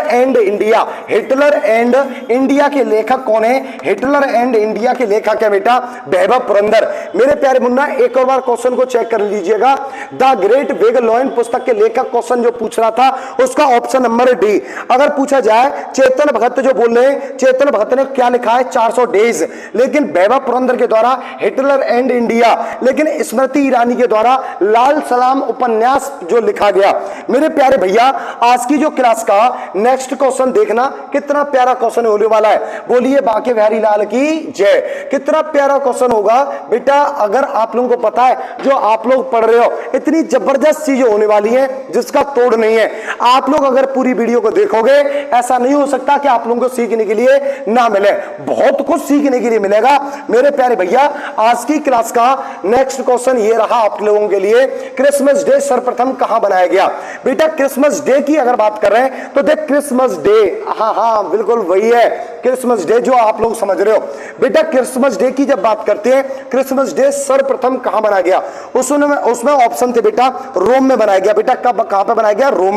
एंड इंडिया के लेखक कौन है? हिटलर एंड इंडिया के लेखक है बेटा वैभव पुरंदर। मेरे प्यारे मुन्ना एक और बार क्वेश्चन को चेक कर लीजिएगा। द ग्रेट बिग लॉयन पुस्तक के लेखक क्वेश्चन जो पूछ रहा था उसका ऑप्शन नंबर डी। अगर पूछा जाए चेतन भगत जो बोल रहे हैं, चेतन भगत ने क्या लिखा है? 400 डेज। लेकिन वैभव पुरंदर के द्वारा हिटलर एंड इंडिया, लेकिन स्मृति ईरानी के द्वारा लाल सलाम उपन्यास जो लिखा गया। मेरे प्यारे भैया आज की जो क्लास का नेक्स्ट क्वेश्चन देखना, कितना प्यारा क्वेश्चन होने वाला है। बोलिए बांके बिहारी लाल की जय। कितना प्यारा क्वेश्चन होगा बेटा। अगर आप लोगों को पता है जो आप लोग पढ़ रहे हो, इतनी जबरदस्त चीजें होने वाली है जिसका तोड़ नहीं है। आप लोग अगर पूरी वीडियो को देखोगे ऐसा नहीं हो सकता कि आप लोगों को सीखने के लिए ना मिले, बहुत कुछ सीखने के लिए मिलेगा। मेरे प्यारे भैया आज की क्लास का नेक्स्ट क्वेश्चन ये रहा आप लोगों के लिए, क्रिसमस डे सर्वप्रथम कहां बनाया गया? बेटा क्रिसमस डे की अगर बात कर रहे हैं तो देख क्रिसमस डे, हाँ बिल्कुल वही है क्रिसमस डे जो आप लोग समझ रहे हो। बेटा क्रिसमस डे की जब बात करते हैं, क्रिसमस डे सर्वप्रथम कहां बनाया गया? उसमें ऑप्शन थे बेटा, रोम में बनाया गया। बेटा कब कहां पे बनाया गया? रोम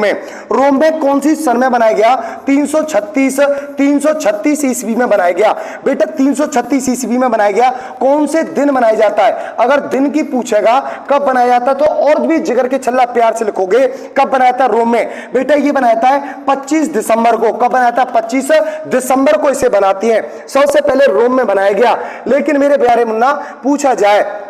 में कौन सी सन में बनाया गया? 336 ईस्वी में बनाया गया। बेटा 336 ईस्वी में बनाया गया। कौन से दिन मनाया जाता है? अगर दिन की पूछेगा कब बनाया जाता है तो और भी जिगर के छल्ला प्यार से लिखोगे। कब बनाया था? रोम में। बेटा ये बनाया था 25 दिसंबर को। कब बनाया था? 25 दिसंबर को इसे बनाती है। सबसे पहले रोम में बनाया गया। लेकिन मेरे प्यारे मुन्ना पूछा जाए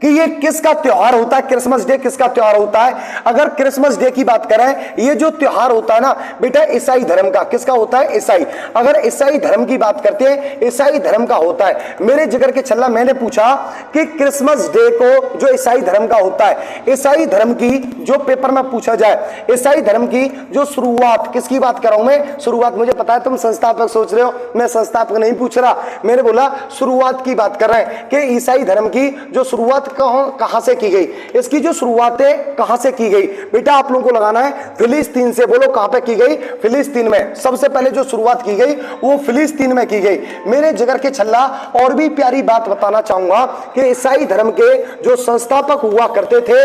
कि ये किसका त्योहार होता है? क्रिसमस डे किसका त्योहार होता है? अगर क्रिसमस डे की बात करें, ये जो त्योहार होता है ना बेटा ईसाई धर्म का। किसका होता है? ईसाई। अगर ईसाई धर्म की बात करते हैं, ईसाई धर्म का होता है। मेरे जिगर के छल्ला मैंने पूछा कि क्रिसमस डे को जो ईसाई धर्म का होता है, ईसाई धर्म की जो पेपर में पूछा जाए, ईसाई धर्म की जो शुरुआत, किसकी बात कर रहा हूं मैं? शुरुआत। मुझे पता है तुम संस्थापक सोच रहे हो, मैं संस्थापक नहीं पूछ रहा, मैंने बोला शुरुआत की बात कर रहे हैं कि ईसाई धर्म की जो शुरुआत शुरुआत कहां से की गई, इसकी जो शुरुआतें कहां से की गई बेटा आप लोगों को लगाना है फिलिस्तीन से। बोलो कहां पे की गई, फिलिस्तीन में। सबसे पहले जो शुरुआत की गई वो फिलिस्तीन में की गई। मेरे जिगर के छल्ला और भी प्यारी बात बताना चाहूंगा कि ईसाई धर्म के जो संस्थापक हुआ करते थे,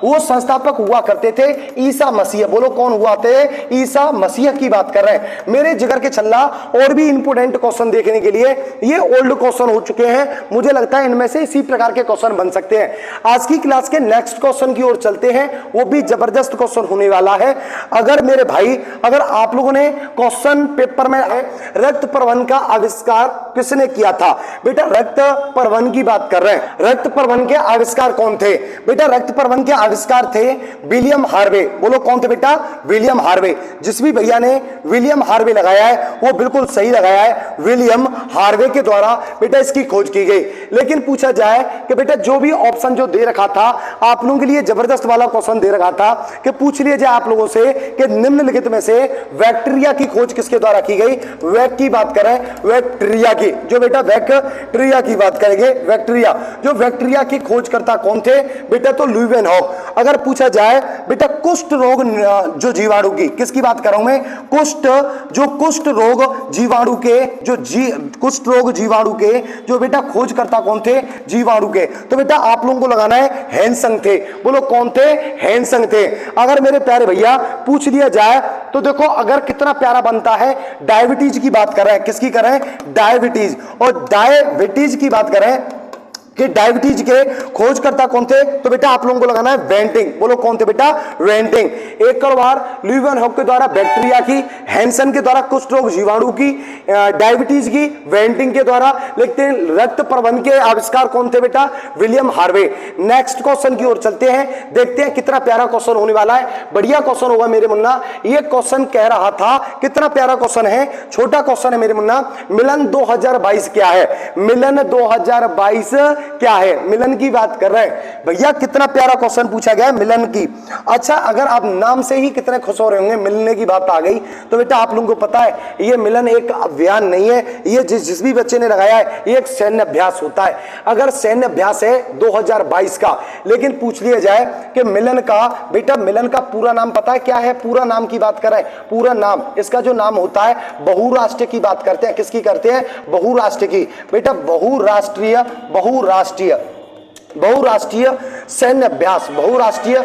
वो संस्थापक हुआ करते थे ईसा मसीह। बोलो कौन हुआ थे, ईसा मसीह की बात कर रहे हैं मेरे जिगर के छल्ला। और भी इंपोर्टेंट क्वेश्चन देखने के लिए ये ओल्ड क्वेश्चन हो चुके हैं, मुझे लगता है इनमें से इसी प्रकार के क्वेश्चन बन सकते हैं। आज की क्लास के नेक्स्ट क्वेश्चन की ओर चलते हैं, वो भी जबरदस्त क्वेश्चन होने वाला है। अगर मेरे भाई अगर आप लोगों ने क्वेश्चन पेपर में है रक्त प्रवहन का आविष्कार किसने किया था, बेटा रक्त प्रवहन की बात कर रहे हैं। रक्त प्रवहन के आविष्कार कौन थे, बेटा रक्त प्रवहन के आविष्कार थे विलियम हार्वे। बोलो कौन थे बेटा, विलियम हार्वे। जिस भी भैया ने विलियम हार्वे लगाया है वो बिल्कुल सही लगाया है, विलियम हार्वे के द्वारा बेटा इसकी खोज की गई। लेकिन पूछा जाए कि बेटा जो भी ऑप्शन जो दे रखा था आप लोगों के लिए जबरदस्त वाला क्वेश्चन दे रखा था कि पूछ लिया जाए आप लोगों से कि निम्नलिखित में से बैक्टीरिया की खोज किसके द्वारा की गई। वैक की बात करें, बैक्टीरिया की, जो बेटा बैक्टीरिया की बात करेंगे, बैक्टीरिया, जो बैक्टीरिया की खोजकर्ता कौन थे बेटा, तो लुईवेनहॉक। अगर पूछा जाए बेटा कुष्ठ रोग जो जीवाणु की, किसकी बात कर रहा हूं मैं, कुष्ठ रोग जीवाणु के कुष्ठ रोग जीवाणु के जो बेटा खोजकर्ता कौन थे, जीवाणु के, तो बेटा आप लोगों को लगाना है हैंसंग थे। बोलो कौन थे, हैंसंग थे। अगर मेरे प्यारे भैया पूछ लिया जाए तो देखो अगर कितना प्यारा बनता है, डायबिटीज की बात कर रहे हैं, किसकी कर रहे हैं, डायबिटीज। और डायबिटीज की बात करें कि डायबिटीज के खोजकर्ता कौन थे, तो बेटा आप लोगों को लगाना है वेंटिंग। बोलो कौन थे बेटा, वेंटिंग। एक बार लुईवेनहॉक के द्वारा बैक्टीरिया की, हैंसन के द्वारा कुष्ठ रोग जीवाणु की, डायबिटीज की, वेंटिंग के द्वारा। लिखते हैं रक्त प्रवहन के आविष्कार कौन थे बेटा, विलियम हार्वे। नेक्स्ट क्वेश्चन की ओर चलते हैं, देखते हैं कितना प्यारा क्वेश्चन होने वाला है, बढ़िया क्वेश्चन होगा मेरे मुन्ना। ये क्वेश्चन कह रहा था, कितना प्यारा क्वेश्चन है, छोटा क्वेश्चन है मेरे मुन्ना। मिलन 2022 क्या है, मिलन 2022 क्या है, मिलन की बात कर रहे हैं भैया। कितना प्यारा क्वेश्चन पूछा गया है मिलन की। अच्छा अगर आप नाम से ही कितने खुश हो रहे होंगे, मिलने की बात आ गई, तो बेटा आप लोगों को पता है ये मिलन एक अभियान नहीं है, ये जिस भी बच्चे ने लगाया है ये एक सैन्य अभ्यास होता है। अगर सैन्य अभ्यास है 2022 का, लेकिन पूछ लिया जाए कि मिलन का, बेटा मिलन का पूरा नाम पता है क्या है, पूरा नाम की बात करें, पूरा नाम इसका जो नाम होता है बहुराष्ट्रीय की बात करते हैं, किसकी करते हैं, बहुराष्ट्रीय की। बेटा बहुराष्ट्रीय सैन्य अभ्यास, बहुराष्ट्रीय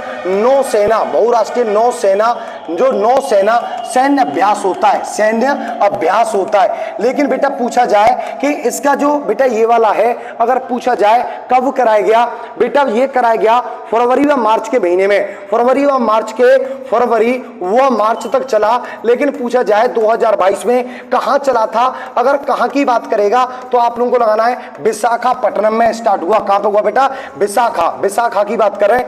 नौसेना जो नौसेना सैन्य अभ्यास होता है, सैन्य अभ्यास होता है। लेकिन बेटा पूछा जाए कि इसका जो बेटा ये वाला है, अगर पूछा जाए कब कराया गया, बेटा ये कराया गया फरवरी व मार्च के महीने में, फरवरी व मार्च तक चला। लेकिन पूछा जाए 2022 में कहां चला था, अगर कहां की बात करेगा तो आप लोगों को लगाना है विशाखापट्टनम में स्टार्ट हुआ। कहां पे हुआ बेटा, विशाखा की बात कर रहे हैं,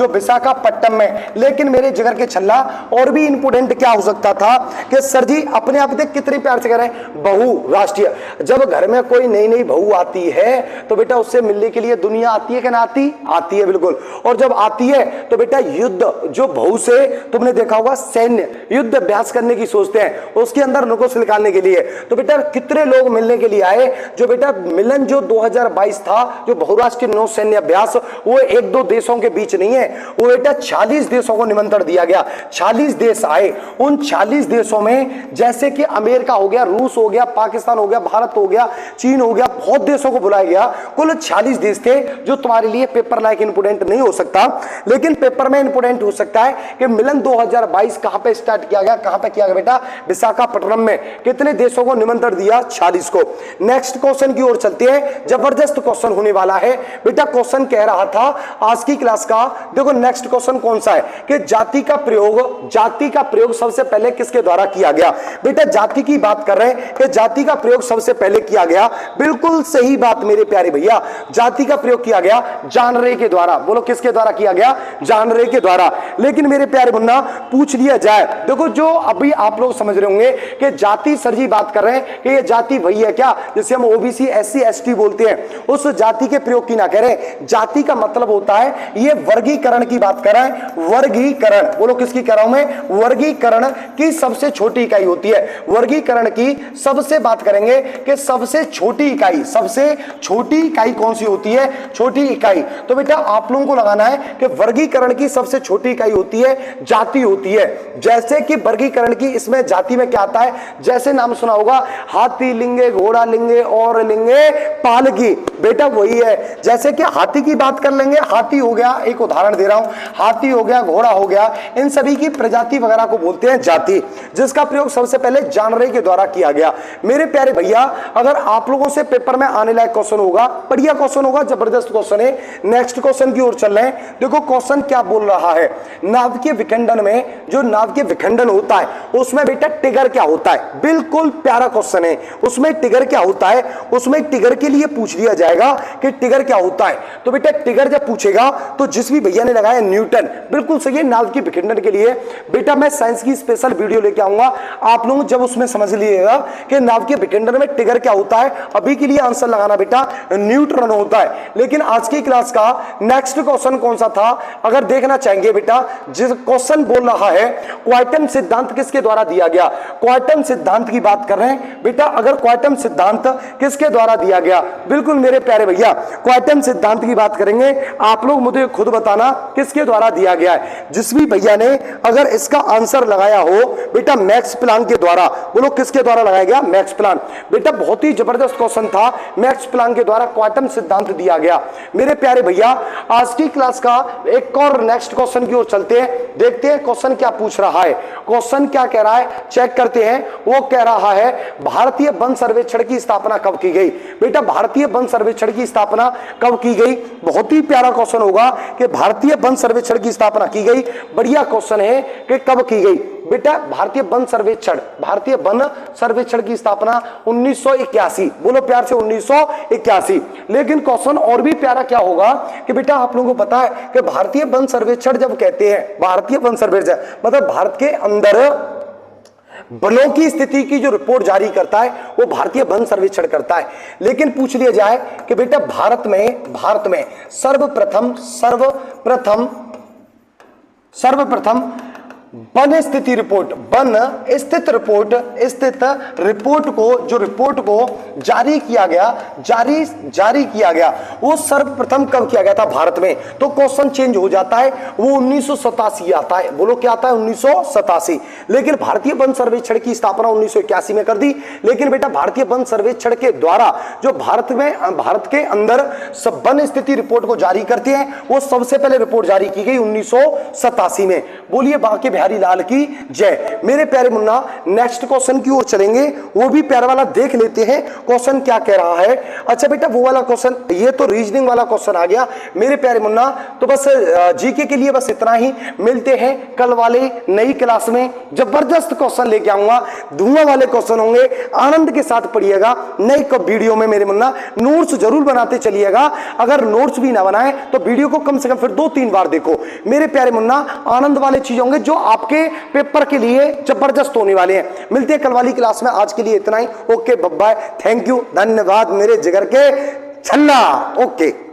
विशाखापट्टनम में। लेकिन मेरे जिगर के छल्ला और भी इंपोर्टेंट क्या हो सकता था कि सर जी अपने आप देख कितने प्यार से कह रहे हैं बहुराष्ट्रीय। जब घर में कोई नई नई बहू आती है तो बेटा उससे मिलने के लिए दुनिया आती है कि ना आती, आती है बिल्कुल। और जब आती है तो बेटा युद्ध, जो बहू से तुमने देखा होगा सैन्य युद्ध अभ्यास करने की सोचते हैं, उसके अंदर नुक्स निकालने के लिए। तो बेटा कितने लोग मिलने के लिए आए, जो बेटा मिलन जो 2022 था, जो बहुराष्ट्रीय नौ सैन्य अभ्यास, वो एक दो देशों के बीच नहीं है, वो बेटा 40 देशों को निमंत्रण दिया गया। 40 देश आए। उन 40 देशों में जैसे कि अमेरिका हो गया, रूस हो गया, पाकिस्तान हो गया, भारत हो गया, चीन हो गया, बहुत देशों को बुलाया गया। कुल 40 देश थे, जो तुम्हारे लिए पेपर लायक इंपोर्टेंट नहीं हो सकता, लेकिन पेपर में इंपोर्टेंट हो सकता है कि मिलन 2022 कहां पे स्टार्ट किया गया, कहां पे किया गया बेटा, विशाखापट्टनम में। कितने देशों को निमंत्रण दिया, 40 को। नेक्स्ट क्वेश्चन की ओर चलते हैं, जबरदस्त क्वेश्चन होने वाला है बेटा। क्वेश्चन कह रहा था आज की क्लास का, देखो नेक्स्ट क्वेश्चन कौन सा है कि जाति का प्रयोग सबसे पहले किसके द्वारा किया गया। बेटा जाति की बात कर रहे हैं कि जाति का प्रयोग सबसे पहले किया गया, बिल्कुल सही बात मेरे प्यारे भैया। जाति का प्रयोग किया गया जॉन रे के द्वारा। बोलो किसके द्वारा किया गया, जॉन रे के द्वारा। लेकिन मेरे प्यारे मुन्ना पूछ लिया जाए, देखो जो अभी आप लोग समझ रहे होंगे कि जाति सर जी बात कर रहे हैं कि ये जाति वही है क्या जिसे हम ओबीसी एससी एसटी बोलते हैं, उस जाति के प्रयोग की ना करें। जाति का मतलब होता है ये वर्गीकरण की बात कर रहे हैं, वर्गीकरण। बोलो किसकी कर रहा हूं मैं, वर्गीकरण की सबसे छोटी इकाई होती है। वर्गीकरण की सबसे बात करेंगे कि सबसे छोटी इकाई कौन सी होती है? छोटी इकाई। तो बेटा आप लोगों को लगाना है कि वर्गीकरण की सबसे छोटी इकाई होती है जाति होती है। जैसे कि वर्गीकरण की इसमें जाति में क्या आता है? जैसे नाम सुना होगा हाथी लिंगे, घोड़ा लिंगे और लिंगे पालकी, बेटा वही है। जैसे कि हाथी की बात कर लेंगे, हाथी हो गया, एक उदाहरण दे रहा हूं, हाथी हो गया, घोड़ा हो गया, इन सभी की प्रजाति वगैरह को बोलते हैं जाति, जिसका प्रयोग सबसे पहले जानवरों के द्वारा किया गया। मेरे प्यारे भैया, अगर आप लोगों से पेपर में आने लायक क्वेश्चन होगा, बढ़िया क्वेश्चन होगा, जबरदस्त क्वेश्चन है। नेक्स्ट क्वेश्चन की ओर चल रहे हैं। देखो क्वेश्चन क्या बोल रहा है, नाभिकीय विखंडन में जो नाभिकीय विखंडन होता है उसमें बेटा टिगर क्या होता है? बिल्कुल प्यारा क्वेश्चन है। उसमें टिगर क्या होता है? उसमें टिगर के लिए पूछ लिया जाएगा कि टिगर क्या होता है। तो बेटा टिगर जब पूछेगा तो जिस भी भैया ने लगाया न्यूटन, बिल्कुल सही है। नाभिकीय विखंडन के लिए बेटा मैं साइंस की स्पेशल वीडियो लेके आऊंगा, आप लोग जब उसमें समझ लीजिएगा कि नाभिकीय विखंडन में टिगर क्या होता है। अभी के लिए आंसर लगाना बेटा न्यूट्रॉन होता है। लेकिन आज की क्लास का नेक्स्ट क्वेश्चन कौन सा था अगर देखना चाहेंगे बेटा, जिस क्वेश्चन बोल रहा है क्वांटम सिद्धांत किसके द्वारा दिया गया? क्वांटम सिद्धांत की बात कर रहे हैं बेटा। अगर क्वांटम सिद्धांत किसके द्वारा दिया गया? बिल्कुल मेरे प्यारे भैया क्वांटम सिद्धांत की बात करेंगे, आप लोग मुझे खुद बताना किसके द्वारा दिया गया है। जिस भी भैया ने अगर इसका आंसर लगाया हो बेटा मैक्स प्लैंक के द्वारा, बोलो किसके द्वारा लगाया गया? Max Planck. बेटा बहुत ही जबरदस्त क्वेश्चन था, मैक्स प्लैंक के द्वारा क्वांटम सिद्धांत दिया गया। मेरे प्यारे भैया आज की क्लास का एक और नेक्स्ट क्वेश्चन की ओर चलते हैं, देखते हैं क्वेश्चन क्या पूछ रहा है। क्वेश्चन क्या कह रहा है चेक करते हैं। वो कह रहा है भारतीय वन सर्वेक्षण की स्थापना कब की गई? बेटा भारतीय वन सर्वेक्षण की स्थापना कब की गई? बहुत ही प्यारा क्वेश्चन होगा कि भारतीय वन सर्वेक्षण की स्थापना की गई। बढ़िया क्वेश्चन है कि कब की गई। बेटा भारतीय वन सर्वेक्षण की स्थापना 1981, बोलो प्यार से 1981। लेकिन क्वेश्चन और भी प्यारा क्या होगा कि बेटा आप लोगों को पता है कि भारतीय वन सर्वेक्षण जब कहते हैं, भारतीय वन सर्वेक्षण मतलब भारत के अंदर वनों की स्थिति की जो रिपोर्ट जारी करता है वो भारतीय वन सर्वेक्षण करता है। लेकिन पूछ लिया जाए कि बेटा भारत में सर्वप्रथम वन स्थित रिपोर्ट को जारी किया गया वो सर्वप्रथम कब किया गया था भारत में? तो क्वेश्चन चेंज हो जाता है, वो 1987 आता है। बोलो क्या आता है? 1987। लेकिन भारतीय वन सर्वेक्षण की स्थापना 1981 में कर दी। लेकिन बेटा भारतीय वन सर्वेक्षण के द्वारा जो भारत के अंदर सब वन स्थिति रिपोर्ट को जारी करते हैं, वो सबसे पहले रिपोर्ट जारी की गई 1987 में। बोलिए बांके बिहारी लाल की जय। मेरे प्यारे मुन्ना नेक्स्ट क्वेश्चन की ओर चलेंगे, वो भी प्यारा वाला देख लेते हैं क्वेश्चन क्या कह रहा है। अच्छा बेटा वो वाला क्वेश्चन, ये तो रीजनिंग वाला क्वेश्चन आ गया मेरे प्यारे मुन्ना। तो बस जीके के लिए बस इतना ही, मिलते हैं कल वाले नई क्लास में। जबरदस्त क्वेश्चन लेके आऊंगा, धुआं वाले क्वेश्चन होंगे, आनंद के साथ पढ़िएगा। नई वीडियो में मेरे मुन्ना नोट्स जरूर बनाते चलिएगा। अगर नोट्स भी ना बनाए तो वीडियो को कम से कम फिर 2-3 बार देखो मेरे प्यारे मुन्ना। आनंद वाले चीज होंगे जो आपके पेपर के लिए जबरदस्त होने वाले हैं। मिलते हैं कल वाली क्लास में, आज के लिए इतना ही। ओके बाय, थैंक यू, धन्यवाद मेरे जिगर के छल्ला। ओके।